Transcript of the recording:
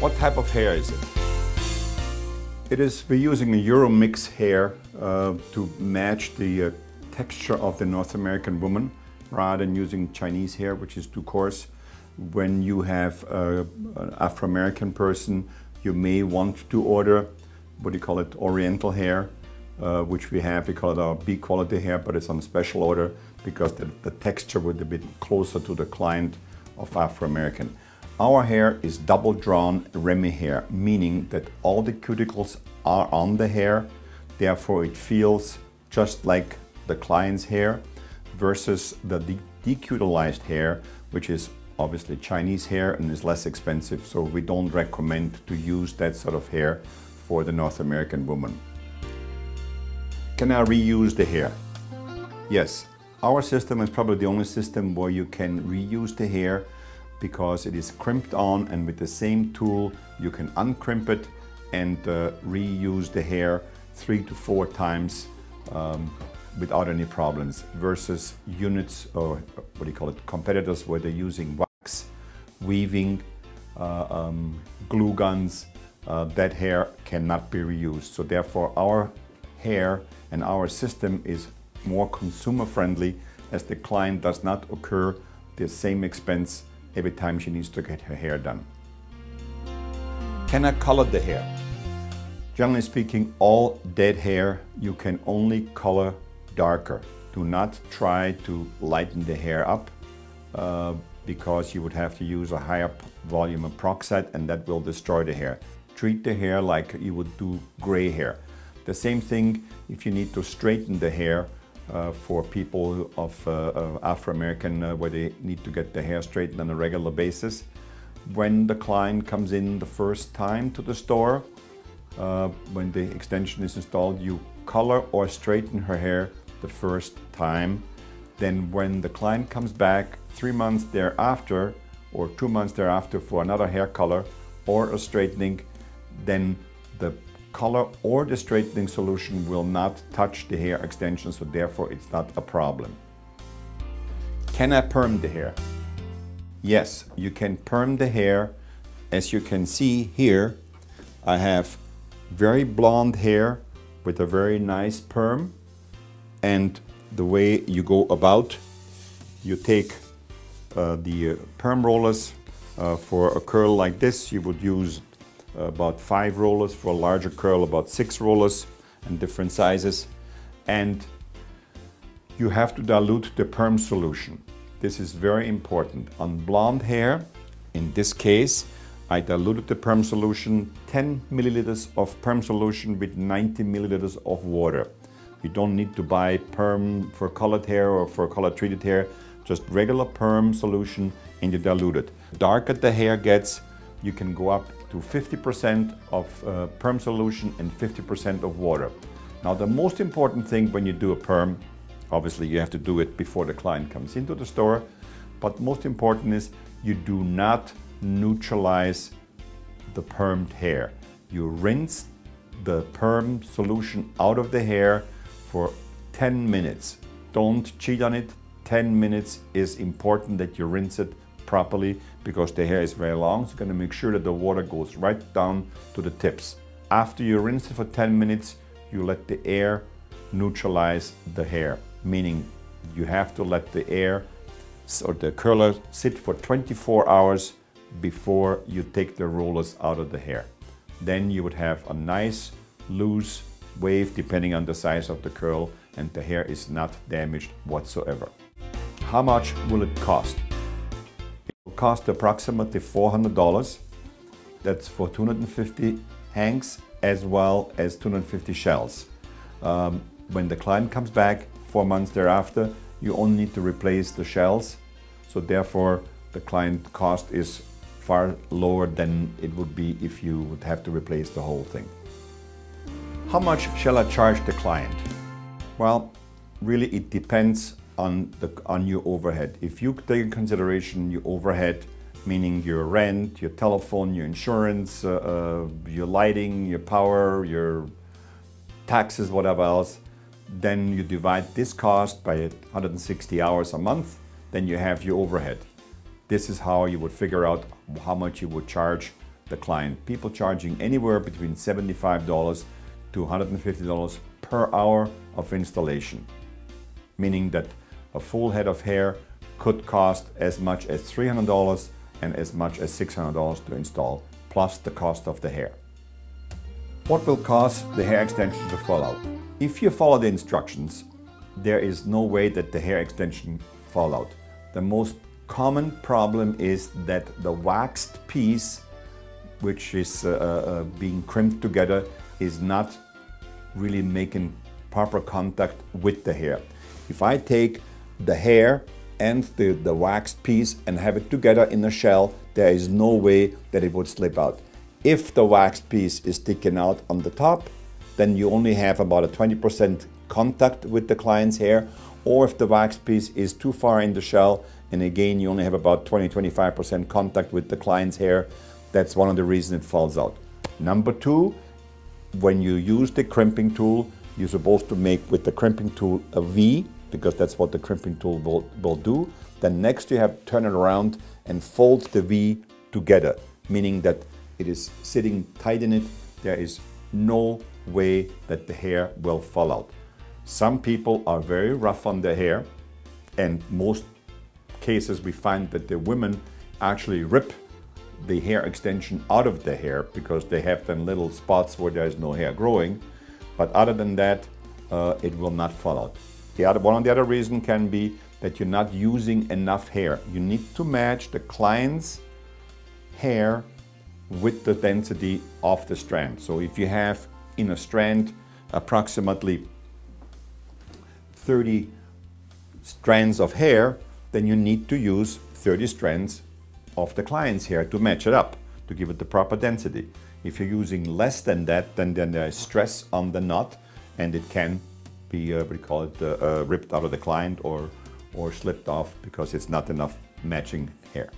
What type of hair is it? We're using a Euro mix hair to match the texture of the North American woman rather than using Chinese hair, which is too coarse. When you have an Afro-American person, you may want to order, what do you call it, Oriental hair, which we have. We call it our B quality hair, but it's on special order because the texture would be closer to the client of Afro-American. Our hair is double drawn Remy hair, meaning that all the cuticles are on the hair, therefore it feels just like the client's hair, versus the decutilized hair, which is obviously Chinese hair and is less expensive, so we don't recommend to use that sort of hair for the North American woman. Can I reuse the hair? Yes, our system is probably the only system where you can reuse the hair because it is crimped on, and with the same tool you can uncrimp it and reuse the hair 3 to 4 times without any problems, versus units, or what do you call it, competitors, where they're using wax, weaving, glue guns. That hair cannot be reused. So therefore our hair and our system is more consumer friendly, as the client does not incur the same expense every time she needs to get her hair done. Can I color the hair? Generally speaking, all dead hair you can only color darker. Do not try to lighten the hair up because you would have to use a higher volume of peroxide, and that will destroy the hair. Treat the hair like you would do gray hair. The same thing if you need to straighten the hair for people of Afro-American where they need to get the hair straightened on a regular basis. When the client comes in the first time to the store, when the extension is installed, you color or straighten her hair the first time. Then when the client comes back 3 months thereafter or 2 months thereafter for another hair color or a straightening, then the color or the straightening solution will not touch the hair extension, so therefore it's not a problem. Can I perm the hair? Yes, you can perm the hair. As you can see here, I have very blonde hair with a very nice perm, and the way you go about, you take the perm rollers. For a curl like this, you would use about 5 rollers. For a larger curl, about 6 rollers in different sizes. And you have to dilute the perm solution. This is very important. On blonde hair, in this case, I diluted the perm solution, 10 milliliters of perm solution with 90 milliliters of water. You don't need to buy perm for colored hair or for colored treated hair, just regular perm solution, and you dilute it. The darker the hair gets, you can go up to 50% of perm solution and 50% of water. Now the most important thing when you do a perm, obviously you have to do it before the client comes into the store, but most important is you do not neutralize the permed hair. You rinse the perm solution out of the hair for 10 minutes. Don't cheat on it. 10 minutes is important that you rinse it properly because the hair is very long, so you're going to make sure that the water goes right down to the tips. After you rinse it for 10 minutes, you let the air neutralize the hair, meaning you have to let the air or the curler sit for 24 hours before you take the rollers out of the hair. Then you would have a nice loose wave depending on the size of the curl, and the hair is not damaged whatsoever. How much will it cost? It will cost approximately $400. That's for 250 hanks as well as 250 shells. When the client comes back 4 months thereafter, you only need to replace the shells, so therefore the client cost is far lower than it would be if you would have to replace the whole thing. How much shall I charge the client? Well, really it depends on your overhead. If you take in consideration your overhead, meaning your rent, your telephone, your insurance, your lighting, your power, your taxes, whatever else, then you divide this cost by 160 hours a month, then you have your overhead. This is how you would figure out how much you would charge the client. People charging anywhere between $75 to $150 per hour of installation, meaning that a full head of hair could cost as much as $300 and as much as $600 to install, plus the cost of the hair. What will cause the hair extension to fall out? If you follow the instructions, there is no way that the hair extension fall out. The most common problem is that the waxed piece, which is being crimped together, is not really making proper contact with the hair. If I take the hair and the waxed piece and have it together in a shell, there is no way that it would slip out. If the waxed piece is sticking out on the top, then you only have about a 20% contact with the client's hair, or if the waxed piece is too far in the shell, and again you only have about 20-25% contact with the client's hair, that's one of the reasons it falls out. Number two, when you use the crimping tool, you're supposed to make with the crimping tool a V, because that's what the crimping tool will do. Then next you have to turn it around and fold the V together, meaning that it is sitting tight in it. There is no way that the hair will fall out. Some people are very rough on their hair, and most cases we find that the women actually rip the hair extension out of the hair because they have them little spots where there is no hair growing. But other than that, it will not fall out. One of the other reasons can be that you're not using enough hair. You need to match the client's hair with the density of the strand. So if you have in a strand approximately 30 strands of hair, then you need to use 30 strands of the client's hair to match it up, to give it the proper density. If you're using less than that, then there is stress on the knot, and it can be, we call it, ripped out of the client or slipped off because it's not enough matching hair.